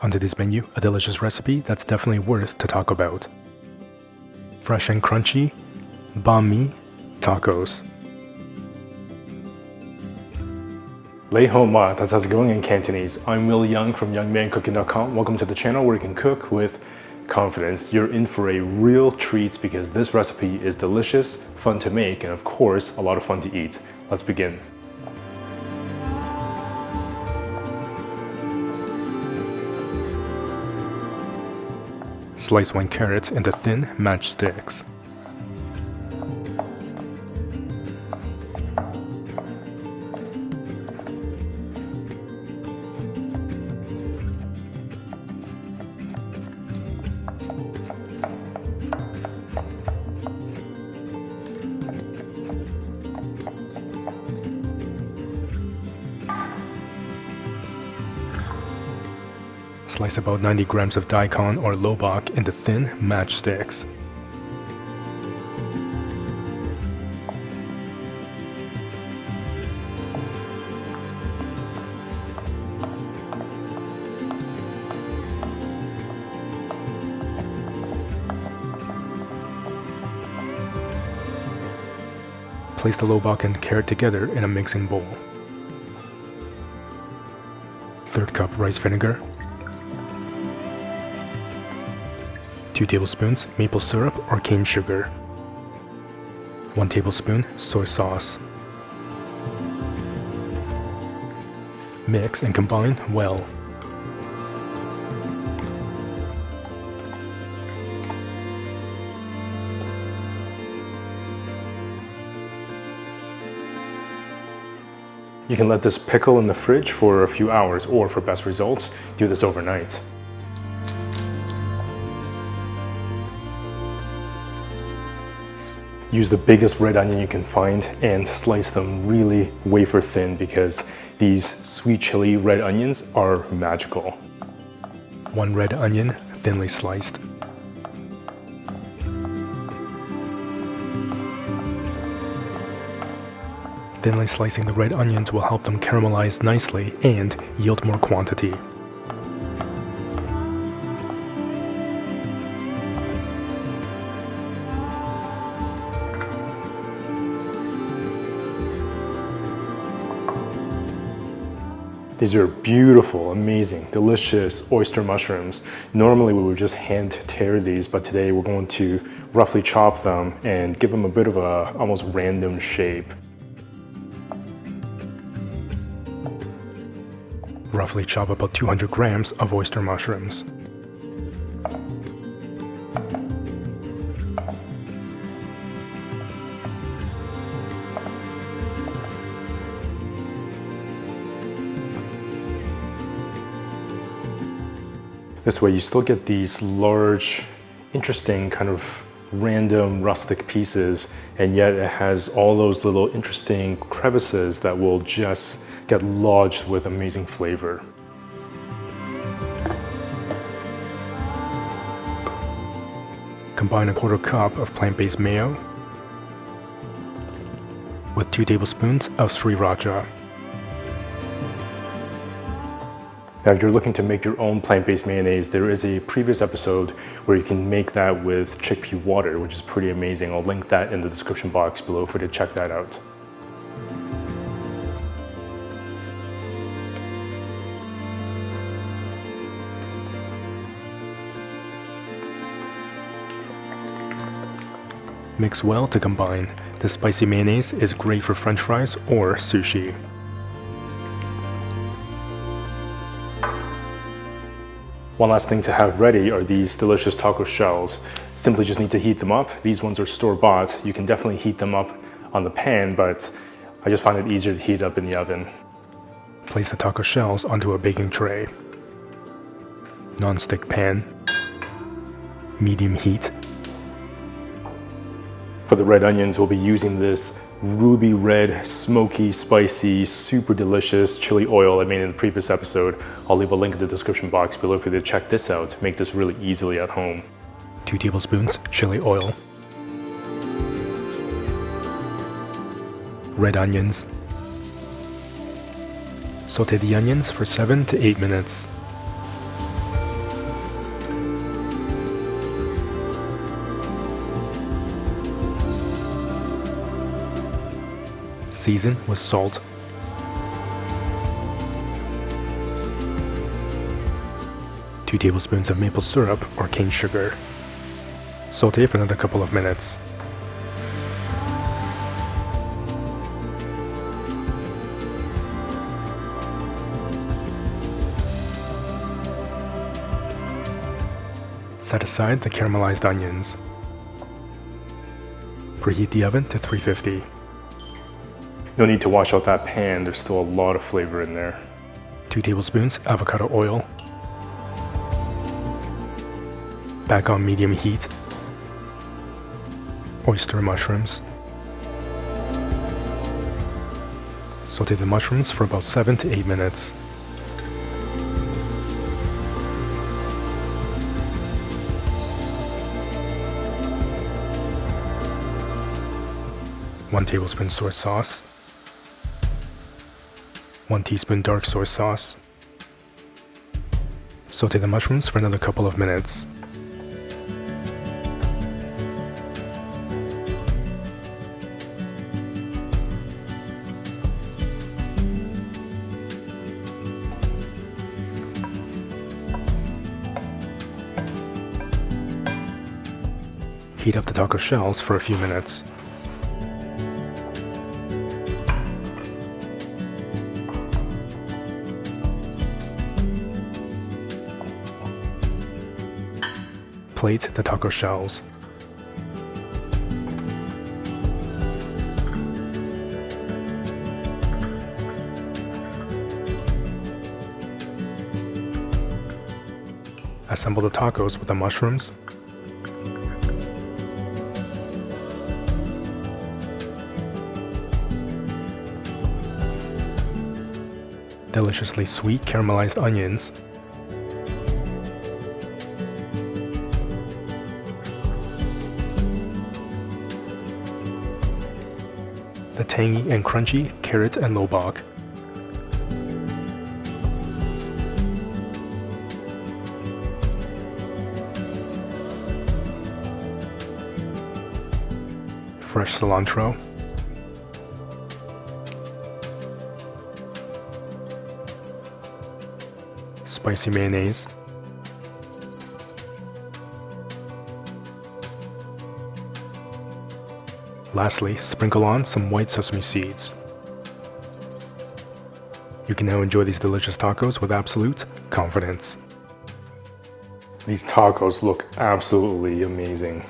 On today's menu, a delicious recipe that's definitely worth to talk about. Fresh and crunchy banh mi tacos. Lei Ho Ma, that's how's it going in Cantonese. I'm Yeung from YoungManCooking.com. Welcome to the channel where you can cook with confidence. You're in for a real treat because this recipe is delicious, fun to make, and of course, a lot of fun to eat. Let's begin. Slice 1 carrot into thin matchsticks. Slice about 90 grams of daikon or lobak into thin matchsticks. Place the lobak and carrot together in a mixing bowl. 1/3 cup rice vinegar. 2 tablespoons maple syrup or cane sugar. 1 tablespoon soy sauce. Mix and combine well. You can let this pickle in the fridge for a few hours, or for best results, do this overnight. Use the biggest red onion you can find and slice them really wafer thin because these sweet chili red onions are magical. 1 red onion thinly sliced. Thinly slicing the red onions will help them caramelize nicely and yield more quantity. These are beautiful, amazing, delicious oyster mushrooms. Normally we would just hand tear these, but today we're going to roughly chop them and give them a bit of a almost random shape. Roughly chop about 200 grams of oyster mushrooms. This way you still get these large, interesting kind of random rustic pieces, and yet it has all those little interesting crevices that will just get lodged with amazing flavor. Combine a 1/4 cup of plant-based mayo with 2 tablespoons of sriracha. Now, if you're looking to make your own plant-based mayonnaise, there is a previous episode where you can make that with chickpea water, which is pretty amazing. I'll link that in the description box below for you to check that out. Mix well to combine. This spicy mayonnaise is great for French fries or sushi. One last thing to have ready are these delicious taco shells. Simply just need to heat them up. These ones are store-bought. You can definitely heat them up on the pan, but I just find it easier to heat up in the oven. Place the taco shells onto a baking tray. Non-stick pan. Medium heat. For the red onions, we'll be using this ruby red, smoky, spicy, super delicious chili oil I made in the previous episode. I'll leave a link in the description box below for you to check this out. Make this really easily at home. 2 tablespoons chili oil. Red onions. Sauté the onions for 7 to 8 minutes. Season with salt. Two tablespoons of maple syrup or cane sugar. Saute for another couple of minutes. Set aside the caramelized onions. Preheat the oven to 350. No need to wash out that pan, there's still a lot of flavor in there. 2 tablespoons avocado oil. Back on medium heat. Oyster mushrooms. Saute the mushrooms for about 7 to 8 minutes. One tablespoon soy sauce. 1 teaspoon dark soy sauce. Saute the mushrooms for another couple of minutes. Heat up the taco shells for a few minutes. Plate the taco shells. Assemble the tacos with the mushrooms. Deliciously sweet caramelized onions. The tangy and crunchy carrot and lobak. Fresh cilantro. Spicy mayonnaise. Lastly, sprinkle on some white sesame seeds. You can now enjoy these delicious tacos with absolute confidence. These tacos look absolutely amazing.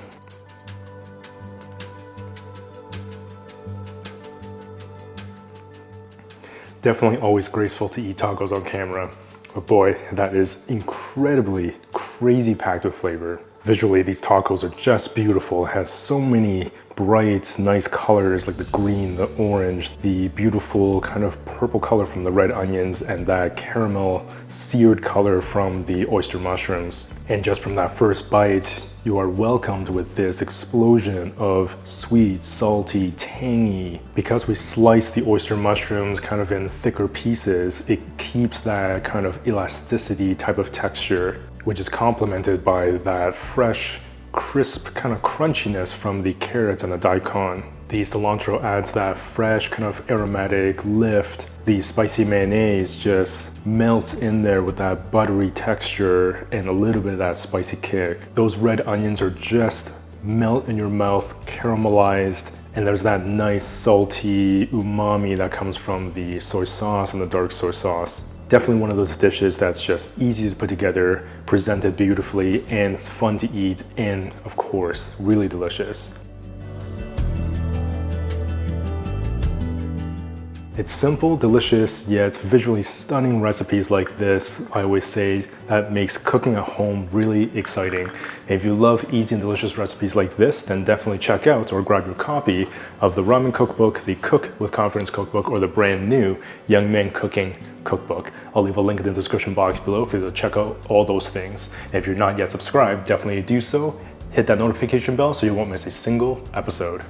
Definitely always graceful to eat tacos on camera, but boy, that is incredibly crazy packed with flavor. Visually, these tacos are just beautiful. It has so many bright, nice colors like the green, the orange, the beautiful kind of purple color from the red onions, and that caramel seared color from the oyster mushrooms. And just from that first bite, you are welcomed with this explosion of sweet, salty, tangy. Because we slice the oyster mushrooms kind of in thicker pieces, it keeps that kind of elasticity type of texture, which is complemented by that fresh, crisp kind of crunchiness from the carrots and the daikon. The cilantro adds that fresh kind of aromatic lift. The spicy mayonnaise just melts in there with that buttery texture and a little bit of that spicy kick. Those red onions are just melt in your mouth, caramelized, and there's that nice salty umami that comes from the soy sauce and the dark soy sauce. Definitely one of those dishes that's just easy to put together, presented beautifully, and it's fun to eat, and of course, really delicious. It's simple, delicious, yet visually stunning recipes like this, I always say, that makes cooking at home really exciting. If you love easy and delicious recipes like this, then definitely check out or grab your copy of the Ramen Cookbook, the Cook with Confidence Cookbook, or the brand new Young Man Cooking Cookbook. I'll leave a link in the description box below for you to check out all those things. And if you're not yet subscribed, definitely do so. Hit that notification bell so you won't miss a single episode.